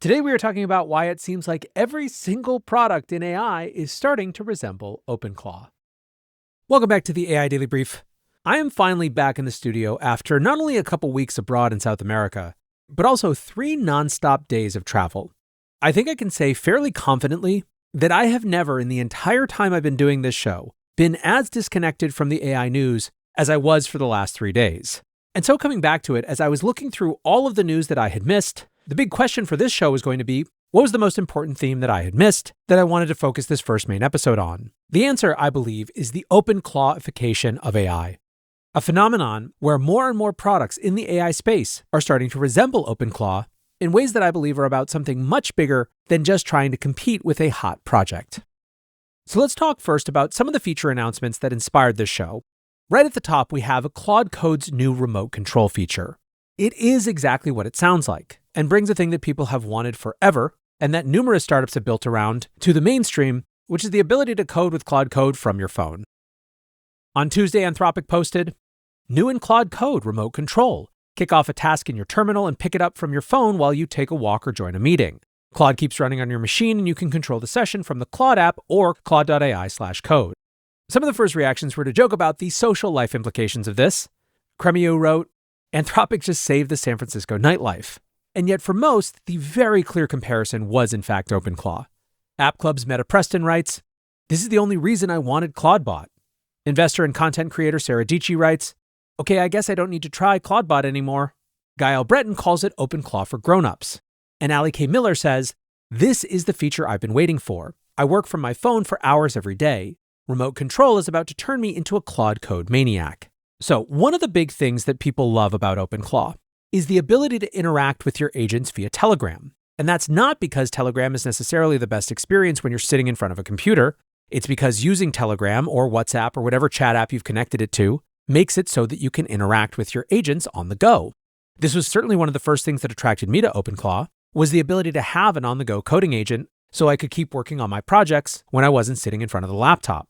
Today we are talking about why it seems like every single product in AI is starting to resemble OpenClaw. Welcome back to the AI Daily Brief. I am finally back in the studio after not only a couple weeks abroad in South America, but also 3 nonstop days of travel. I think I can say fairly confidently that I have never in the entire time I've been doing this show been as disconnected from the AI news as I was for the last 3 days. And so coming back to it, as I was looking through all of the news that I had missed, the big question for this show was going to be, what was the most important theme that I had missed that I wanted to focus this first main episode on? The answer, I believe, is the OpenClaw-ification of AI, a phenomenon where more and more products in the AI space are starting to resemble OpenClaw in ways that I believe are about something much bigger than just trying to compete with a hot project. So let's talk first about some of the feature announcements that inspired this show. Right at the top, we have Claude Code's new remote control feature. It is exactly what it sounds like, and brings a thing that people have wanted forever, and that numerous startups have built around, to the mainstream, which is the ability to code with Claude Code from your phone. On Tuesday, Anthropic posted, new in Claude Code remote control. Kick off a task in your terminal and pick it up from your phone while you take a walk or join a meeting. Claude keeps running on your machine and you can control the session from the Claude app or claude.ai/code. Some of the first reactions were to joke about the social life implications of this. Cremio wrote, Anthropic just saved the San Francisco nightlife. And yet for most, the very clear comparison was in fact OpenClaw. App Club's Meta Preston writes, this is the only reason I wanted Claudebot. Investor and content creator Sarah Dietschy writes, okay, I guess I don't need to try Claudebot anymore. Gael Breton calls it OpenClaw for grown-ups. And Ali K. Miller says, this is the feature I've been waiting for. I work from my phone for hours every day. Remote control is about to turn me into a Claude Code maniac. So one of the big things that people love about OpenClaw is the ability to interact with your agents via Telegram. And that's not because Telegram is necessarily the best experience when you're sitting in front of a computer. It's because using Telegram or WhatsApp or whatever chat app you've connected it to makes it so that you can interact with your agents on the go. This was certainly one of the first things that attracted me to OpenClaw, was the ability to have an on-the-go coding agent so I could keep working on my projects when I wasn't sitting in front of the laptop.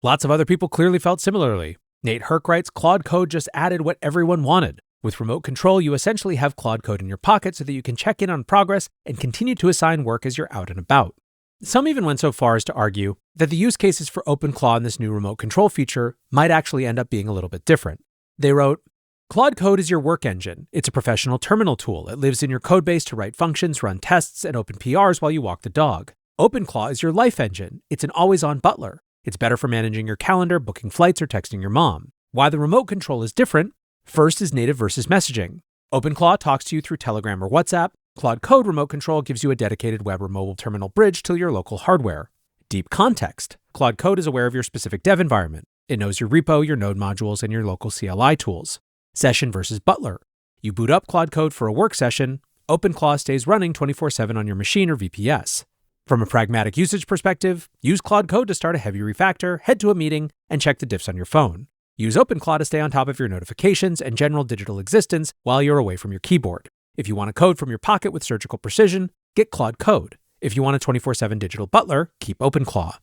Lots of other people clearly felt similarly. Nate Herc writes, Claude Code just added what everyone wanted. With remote control, you essentially have Claude Code in your pocket so that you can check in on progress and continue to assign work as you're out and about. Some even went so far as to argue that the use cases for OpenClaw in this new remote control feature might actually end up being a little bit different. They wrote, Claude Code is your work engine. It's a professional terminal tool. It lives in your codebase to write functions, run tests, and open PRs while you walk the dog. OpenClaw is your life engine. It's an always-on butler. It's better for managing your calendar, booking flights, or texting your mom. Why the remote control is different? First is native versus messaging. OpenClaw talks to you through Telegram or WhatsApp. Claude Code remote control gives you a dedicated web or mobile terminal bridge to your local hardware. Deep context. Claude Code is aware of your specific dev environment. It knows your repo, your node modules, and your local CLI tools. Session versus butler. You boot up Claude Code for a work session. OpenClaw stays running 24/7 on your machine or VPS. From a pragmatic usage perspective, use Claude Code to start a heavy refactor, head to a meeting, and check the diffs on your phone. Use OpenClaw to stay on top of your notifications and general digital existence while you're away from your keyboard. If you want to code from your pocket with surgical precision, get Claude Code. If you want a 24/7 digital butler, keep OpenClaw.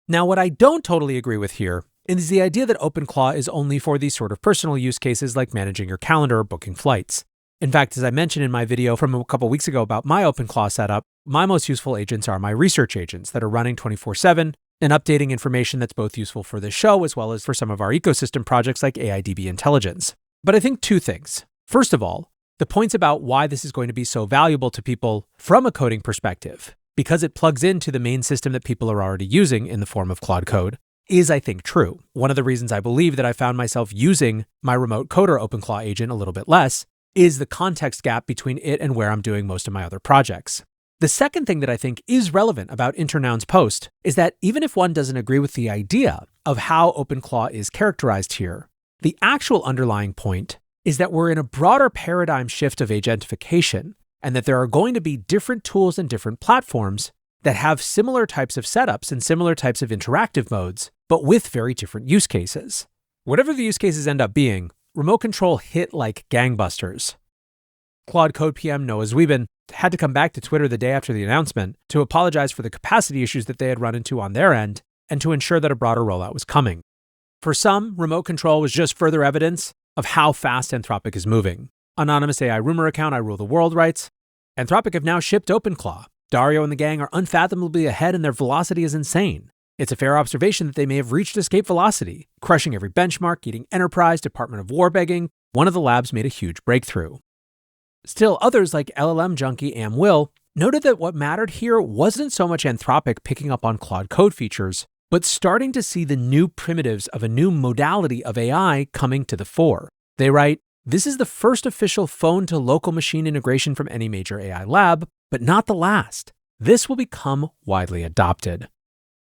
Now, what I don't totally agree with here is the idea that OpenClaw is only for these sort of personal use cases like managing your calendar or booking flights. In fact, as I mentioned in my video from a couple weeks ago about my OpenClaw setup, my most useful agents are my research agents that are running 24/7 and updating information that's both useful for this show as well as for some of our ecosystem projects like AIDB Intelligence. But I think 2 things. First of all, the points about why this is going to be so valuable to people from a coding perspective, because it plugs into the main system that people are already using in the form of Claude Code, is, I think, true. One of the reasons I believe that I found myself using my remote coder OpenClaw agent a little bit less is the context gap between it and where I'm doing most of my other projects. The second thing that I think is relevant about Internoun's post is that even if one doesn't agree with the idea of how OpenClaw is characterized here, the actual underlying point is that we're in a broader paradigm shift of agentification, and that there are going to be different tools and different platforms that have similar types of setups and similar types of interactive modes, but with very different use cases. Whatever the use cases end up being, remote control hit like gangbusters. Claude Code PM Noah Zweben had to come back to Twitter the day after the announcement to apologize for the capacity issues that they had run into on their end and to ensure that a broader rollout was coming. For some, remote control was just further evidence of how fast Anthropic is moving. Anonymous AI rumor account I Rule the World writes, Anthropic have now shipped OpenClaw. Dario and the gang are unfathomably ahead and their velocity is insane. It's a fair observation that they may have reached escape velocity, crushing every benchmark, eating enterprise, Department of War begging. One of the labs made a huge breakthrough. Still, others like LLM junkie Will noted that what mattered here wasn't so much Anthropic picking up on Claude Code features, but starting to see the new primitives of a new modality of AI coming to the fore. They write, "This is the first official phone-to-local machine integration from any major AI lab, but not the last. This will become widely adopted."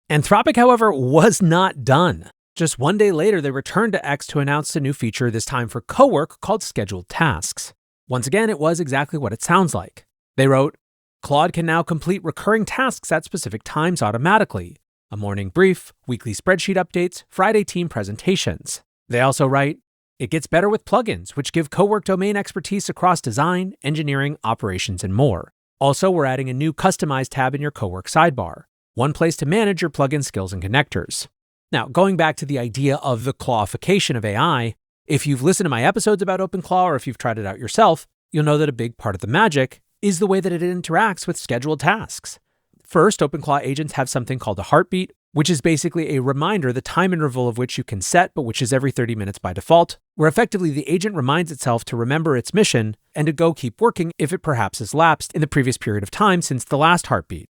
Anthropic, however, was not done. Just one day later, they returned to X to announce a new feature, this time for cowork, called scheduled tasks. Once again, it was exactly what it sounds like. They wrote, "Claude can now complete recurring tasks at specific times automatically. A morning brief, weekly spreadsheet updates, Friday team presentations." They also write, "It gets better with plugins, which give cowork domain expertise across design, engineering, operations, and more. Also, we're adding a new customized tab in your cowork sidebar. One place to manage your plugin skills and connectors." Now, going back to the idea of the clawification of AI, if you've listened to my episodes about OpenClaw or if you've tried it out yourself, you'll know that a big part of the magic is the way that it interacts with scheduled tasks. First, OpenClaw agents have something called a heartbeat, which is basically a reminder, the time interval of which you can set, but which is every 30 minutes by default, where effectively the agent reminds itself to remember its mission and to go keep working if it perhaps has lapsed in the previous period of time since the last heartbeat.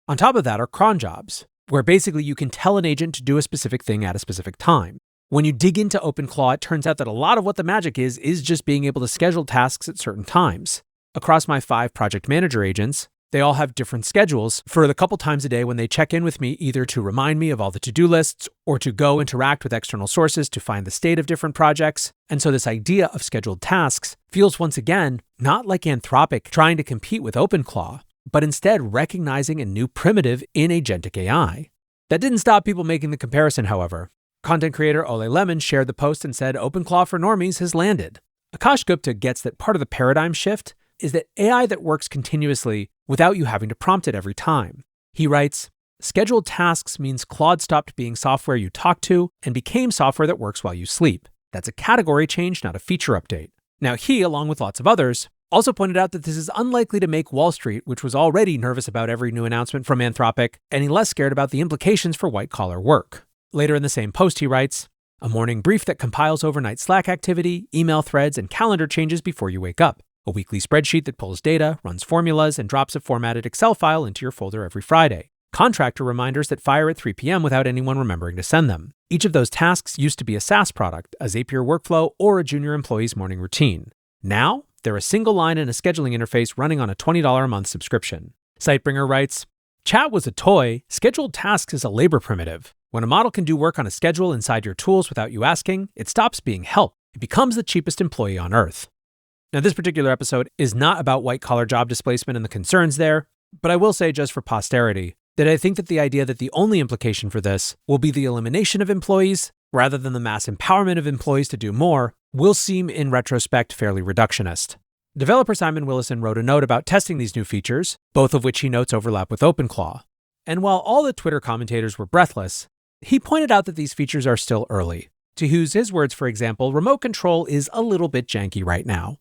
On top of that are cron jobs, where basically you can tell an agent to do a specific thing at a specific time. When you dig into OpenClaw, it turns out that a lot of what the magic is just being able to schedule tasks at certain times. Across my 5 project manager agents, they all have different schedules for the couple times a day when they check in with me, either to remind me of all the to-do lists or to go interact with external sources to find the state of different projects. And so this idea of scheduled tasks feels once again not like Anthropic trying to compete with OpenClaw, but instead recognizing a new primitive in agentic AI. That didn't stop people making the comparison, however. Content creator Ole Lemon shared the post and said OpenClaw for normies has landed. Akash Gupta gets that part of the paradigm shift is that AI that works continuously without you having to prompt it every time. He writes, "Scheduled tasks means Claude stopped being software you talk to and became software that works while you sleep. That's a category change, not a feature update." Now he, along with lots of others, also pointed out that this is unlikely to make Wall Street, which was already nervous about every new announcement from Anthropic, any less scared about the implications for white-collar work. Later in the same post, he writes, "A morning brief that compiles overnight Slack activity, email threads, and calendar changes before you wake up. A weekly spreadsheet that pulls data, runs formulas, and drops a formatted Excel file into your folder every Friday. Contractor reminders that fire at 3 p.m. without anyone remembering to send them. Each of those tasks used to be a SaaS product, a Zapier workflow, or a junior employee's morning routine. Now, they're a single line in a scheduling interface running on a $20 a month subscription." Sitebringer writes, "Chat was a toy, scheduled tasks is a labor primitive. When a model can do work on a schedule inside your tools without you asking, it stops being help. It becomes the cheapest employee on earth." Now, this particular episode is not about white-collar job displacement and the concerns there, but I will say just for posterity that I think that the idea that the only implication for this will be the elimination of employees rather than the mass empowerment of employees to do more will seem in retrospect fairly reductionist. Developer Simon Willison wrote a note about testing these new features, both of which he notes overlap with OpenClaw. And while all the Twitter commentators were breathless, he pointed out that these features are still early. To use his words, for example, remote control is a little bit janky right now.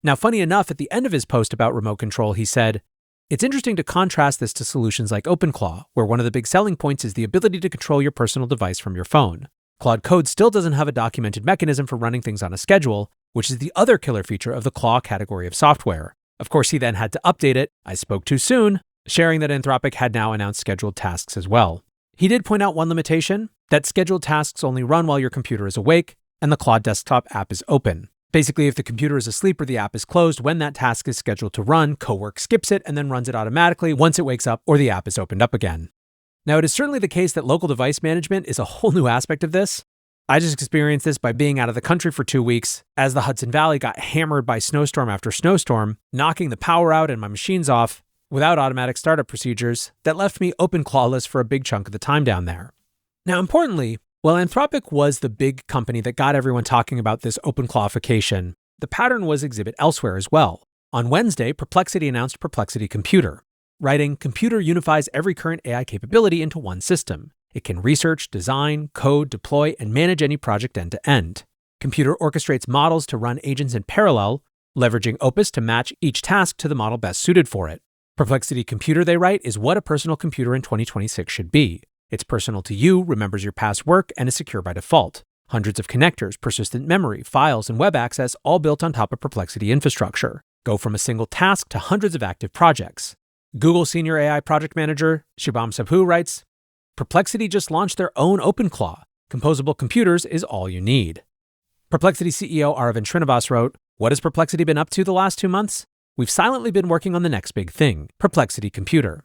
Now, funny enough, at the end of his post about remote control, he said, "It's interesting to contrast this to solutions like OpenClaw, where one of the big selling points is the ability to control your personal device from your phone. Claude Code still doesn't have a documented mechanism for running things on a schedule, which is the other killer feature of the Claw category of software." Of course, he then had to update it, "I spoke too soon," sharing that Anthropic had now announced scheduled tasks as well. He did point out one limitation, that scheduled tasks only run while your computer is awake and the Claude desktop app is open. Basically, if the computer is asleep or the app is closed, when that task is scheduled to run, Cowork skips it and then runs it automatically once it wakes up or the app is opened up again. Now, it is certainly the case that local device management is a whole new aspect of this. I just experienced this by being out of the country for 2 weeks as the Hudson Valley got hammered by snowstorm after snowstorm, knocking the power out and my machines off without automatic startup procedures that left me OpenClaw-less for a big chunk of the time down there. Now, importantly, while Anthropic was the big company that got everyone talking about this OpenClaw-ification, the pattern was exhibited elsewhere as well. On Wednesday, Perplexity announced Perplexity Computer, writing, "Computer unifies every current AI capability into one system. It can research, design, code, deploy, and manage any project end to end. Computer orchestrates models to run agents in parallel, leveraging Opus to match each task to the model best suited for it. Perplexity Computer, they write, is what a personal computer in 2026 should be. It's personal to you, remembers your past work, and is secure by default. Hundreds of connectors, persistent memory, files, and web access all built on top of Perplexity infrastructure. Go from a single task to hundreds of active projects. Google Senior AI Project Manager Shubham Sabhu writes, Perplexity just launched their own OpenClaw. Composable computers is all you need. Perplexity CEO Aravind Srinivas wrote, what has Perplexity been up to the last 2 months? We've silently been working on the next big thing, Perplexity Computer.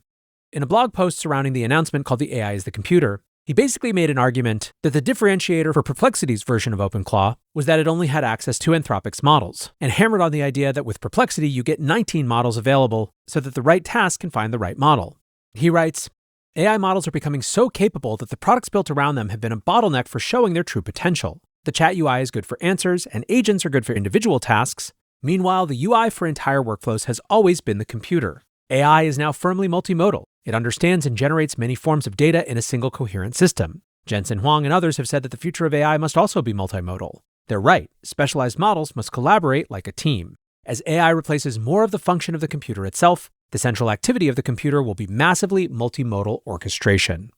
In a blog post surrounding the announcement called The AI is the Computer, he basically made an argument that the differentiator for Perplexity's version of OpenClaw was that it only had access to Anthropic's models, and hammered on the idea that with Perplexity you get 19 models available so that the right task can find the right model. He writes, AI models are becoming so capable that the products built around them have been a bottleneck for showing their true potential. The chat UI is good for answers, and agents are good for individual tasks. Meanwhile, the UI for entire workflows has always been the computer. AI is now firmly multimodal. It understands and generates many forms of data in a single coherent system. Jensen Huang and others have said that the future of AI must also be multimodal. They're right. Specialized models must collaborate like a team. As AI replaces more of the function of the computer itself, the central activity of the computer will be massively multimodal orchestration.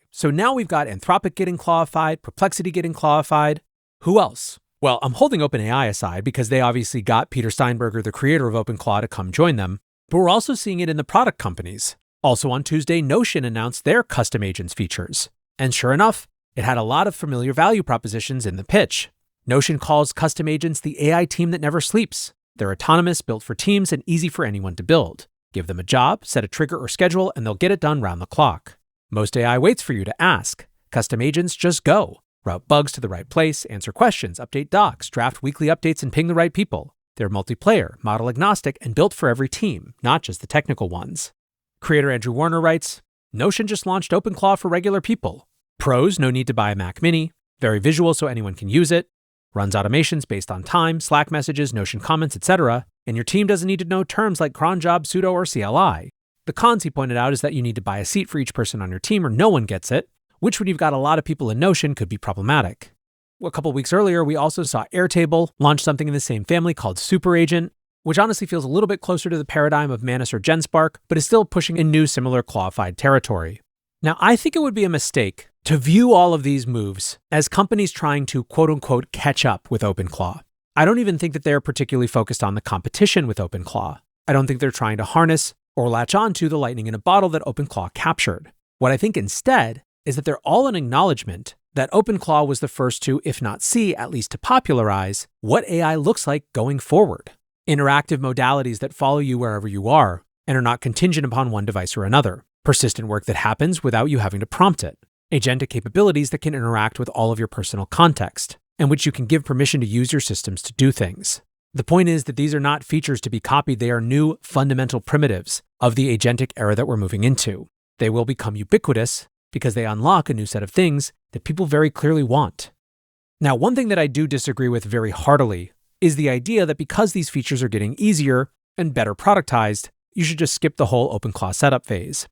So now we've got Anthropic getting clawified, Perplexity getting clawified. Who else? Well, I'm holding OpenAI aside because they obviously got Peter Steinberger, the creator of OpenClaw, to come join them. But we're also seeing it in the product companies. Also on Tuesday, Notion announced their custom agents features. And sure enough, it had a lot of familiar value propositions in the pitch. Notion calls custom agents the AI team that never sleeps. They're autonomous, built for teams, and easy for anyone to build. Give them a job, set a trigger or schedule, and they'll get it done round the clock. Most AI waits for you to ask. Custom agents just go. Route bugs to the right place, answer questions, update docs, draft weekly updates, and ping the right people. They're multiplayer, model agnostic, and built for every team, not just the technical ones. Creator Andrew Warner writes, Notion just launched OpenClaw for regular people. Pros, no need to buy a Mac Mini. Very visual so anyone can use it. Runs automations based on time, Slack messages, Notion comments, etc. And your team doesn't need to know terms like cron job, sudo, or CLI. The cons, he pointed out, is that you need to buy a seat for each person on your team or no one gets it, which when you've got a lot of people in Notion could be problematic. A couple weeks earlier, we also saw Airtable launch something in the same family called SuperAgent, which honestly feels a little bit closer to the paradigm of Manus or GenSpark, but is still pushing in new similar clawified territory. Now, I think it would be a mistake to view all of these moves as companies trying to quote-unquote catch up with OpenClaw. I don't even think that they're particularly focused on the competition with OpenClaw. I don't think they're trying to harness or latch on to the lightning in a bottle that OpenClaw captured. What I think instead is that they're all an acknowledgement that OpenClaw was the first to, if not see, at least to popularize what AI looks like going forward. Interactive modalities that follow you wherever you are and are not contingent upon one device or another. Persistent work that happens without you having to prompt it. Agentic capabilities that can interact with all of your personal context, and which you can give permission to use your systems to do things. The point is that these are not features to be copied, they are new fundamental primitives of the agentic era that we're moving into. They will become ubiquitous because they unlock a new set of things that people very clearly want. Now, one thing that I do disagree with very heartily is the idea that because these features are getting easier and better productized, you should just skip the whole OpenClaw setup phase.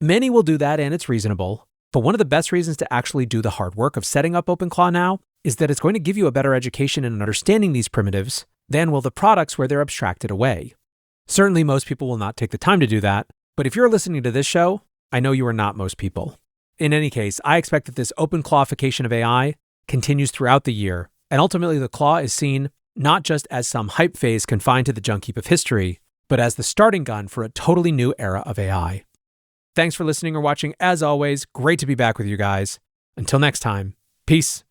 Many will do that and it's reasonable, but one of the best reasons to actually do the hard work of setting up OpenClaw now is that it's going to give you a better education in understanding these primitives than will the products where they're abstracted away. Certainly most people will not take the time to do that, but if you're listening to this show, I know you are not most people. In any case, I expect that this OpenClaw-ification of AI continues throughout the year, and ultimately the claw is seen not just as some hype phase confined to the junk heap of history, but as the starting gun for a totally new era of AI. Thanks for listening or watching. As always, great to be back with you guys. Until next time, peace.